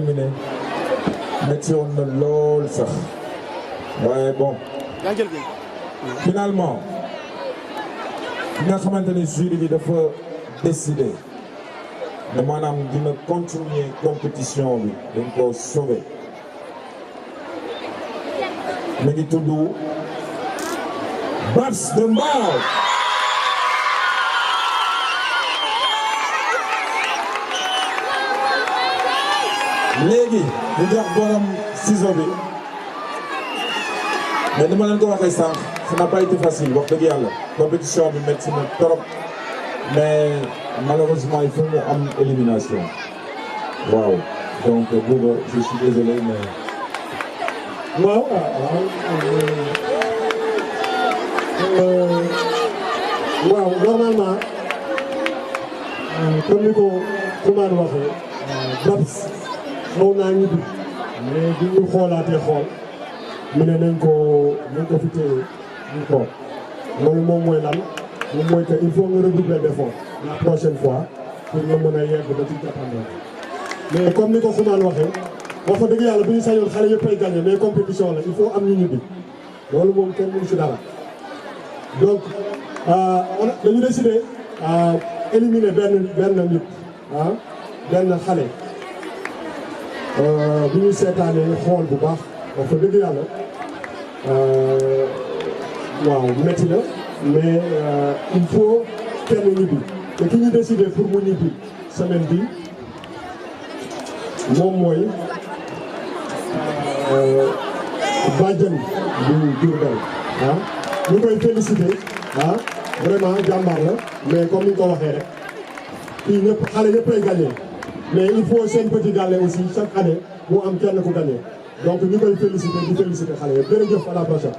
éliminé métti woon na lool sax waaye bon finalement li nga xamante ni jury bi dafa décider ne maanaam dina continuer compétition bi dañ ko sauver mi ngi tudd Babs de Mbao léegi ñu jox borom ciseau bi mais ni ma leen ko waxee sànq ça n'a pas été facile wax dëgg yàlla compétition bi métti na trop mais malheureusement il faut mu am élimination waaw donc Bouba je suis désolé mais waaw waaw normalement comme ni ko Toumane waxee Babs xaw naa ñibbi mais bi ñu xoolaatee xool mu ne nañ ko fi téye ñu toog loolu moom mooy lan moom mooy que il faut nga redoubler d'effort la prochaine fois pour nga mën a yegg ba ci jàppandoo mais comme ni ko Toumane waxee wax fa dëgg yàlla bu ñu sañoon xale yëpp ay gagné mais compétition la il faut am ñu ñibbi loolu moom kenn mënu si dara donc dañu décidé éliminer benn nit benn xale bi ñu seetaanee xool bu baax wax fa dëgg yàlla waaw métti na mais il faut kenn ñibbi te ki ñu décidé pour mu ñibbi semaine bi moom mooy bàjjen bu Diourbel ñu koy félicité vraiment jàmbaar la mais comme ni nga ko waxee rek fii ñëpp xale yëpp ay gagné mais il faut seen petit gallé aussi chaque année mu am kenn ku gagné donc ñu koy félicité di félicité xale yëpp jërëjëf à la prochaine